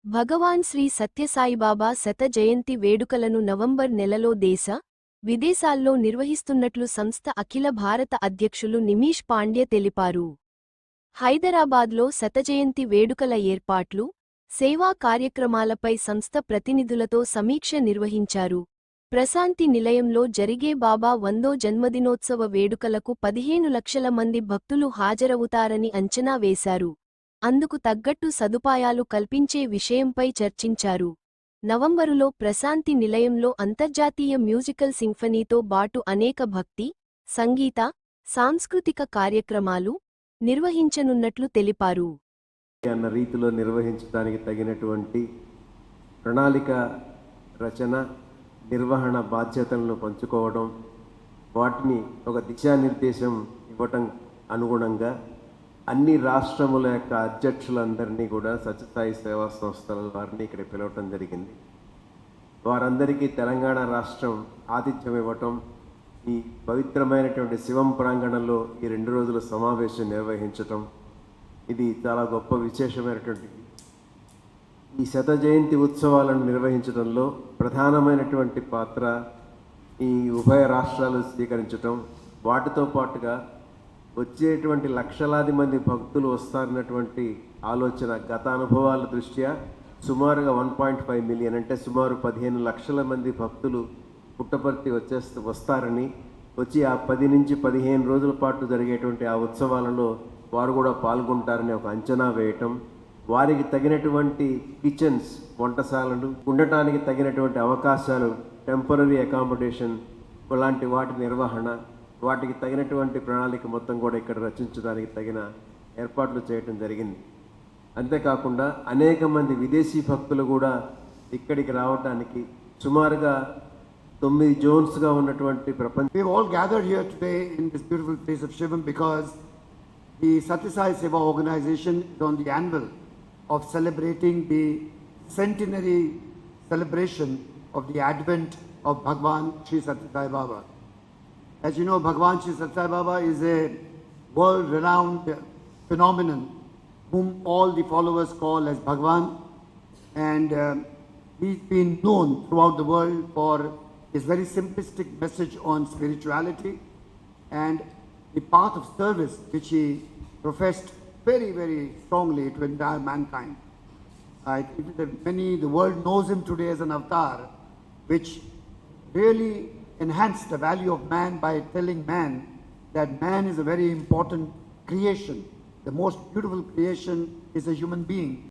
భగవాన్ శ్రీ సత్యసాయిబాబా శత జయంతి వేడుకలను నవంబర్ నెలలో దేశ, విదేశాల్లో నిర్వహిస్తున్నట్లు సంస్థ అఖిల భారత అధ్యక్షులు నిమీష్ పాండ్య తెలిపారు. హైదరాబాద్లో శతజయంతి వేడుకల ఏర్పాట్లు, సేవా కార్యక్రమాలపై సంస్థ ప్రతినిధులతో సమీక్ష నిర్వహించారు. ప్రశాంతి నిలయంలో జరిగే బాబా 100వ జన్మదినోత్సవ వేడుకలకు 15 లక్షల మంది భక్తులు హాజరవుతారని అంచనా వేశారు. అందుకు తగ్గట్టు సదుపాయాలు కల్పించే విషయంపై చర్చించారు. నవంబరులో ప్రశాంతి నిలయంలో అంతర్జాతీయ మ్యూజికల్ సింఫనీతో బాటు అనేక భక్తి, సంగీత, సాంస్కృతిక కార్యక్రమాలు నిర్వహించనున్నట్లు తెలిపారు. అన్న రీతిలో నిర్వహించడానికి తగినటువంటి ప్రణాళిక రచన, నిర్వహణ బాధ్యతలను పంచుకోవడం, వాటిని ఒక దిశానిర్దేశం ఇవ్వటం అనుగుణంగా అన్ని రాష్ట్రముల యొక్క అధ్యక్షులందరినీ కూడా సత్యసాయి సేవా సంస్థల వారిని ఇక్కడ పిలవటం జరిగింది. వారందరికీ తెలంగాణ రాష్ట్రం ఆతిథ్యం ఇవ్వటం, ఈ పవిత్రమైనటువంటి శివం ప్రాంగణంలో ఈ 2 రోజుల సమావేశం నిర్వహించటం, ఇది చాలా గొప్ప విశేషమైనటువంటి ఈ శత జయంతి ఉత్సవాలను నిర్వహించడంలో ప్రధానమైనటువంటి పాత్ర ఈ ఉభయ రాష్ట్రాలు స్వీకరించటం, వాటితో పాటుగా వచ్చేటువంటి లక్షలాది మంది భక్తులు వస్తారన్నటువంటి ఆలోచన గత అనుభవాల దృష్ట్యా సుమారుగా 1.5 మిలియన్ అంటే సుమారు 15 లక్షల మంది భక్తులు పుట్టపర్తి వస్తారని, వచ్చి ఆ 10 నుంచి 15 రోజుల పాటు జరిగేటువంటి ఆ ఉత్సవాలలో వారు కూడా పాల్గొంటారని ఒక అంచనా వేయటం, వారికి తగినటువంటి కిచెన్స్, వంటశాలలు, ఉండటానికి తగినటువంటి అవకాశాలు, టెంపరరీ అకామిడేషన్ అలాంటి వాటి నిర్వహణ, వాటికి తగినటువంటి ప్రణాళిక మొత్తం కూడా ఇక్కడ రచించడానికి తగిన ఏర్పాట్లు చేయటం జరిగింది. అంతేకాకుండా అనేక మంది విదేశీ భక్తులు కూడా ఇక్కడికి రావడానికి సుమారుగా 9 జోన్స్గా ఉన్నటువంటి ప్రపంచ. We all gathered here today in this beautiful place of Shivam because the Satya Sai Seva organization is on the anvil of celebrating the centenary celebration of the advent of Bhagwan Sri Satya Sai Baba. As you know, Bhagwan Sri Satya Sai Baba is a world-renowned phenomenon whom all the followers call as Bhagwan, and he's been known throughout the world for his very simplistic message on spirituality and the path of service which he professed very, very strongly to entire mankind. The world knows him today as an avatar, which really enhanced the value of man by telling man that man is a very important creation. The most beautiful creation is a human being.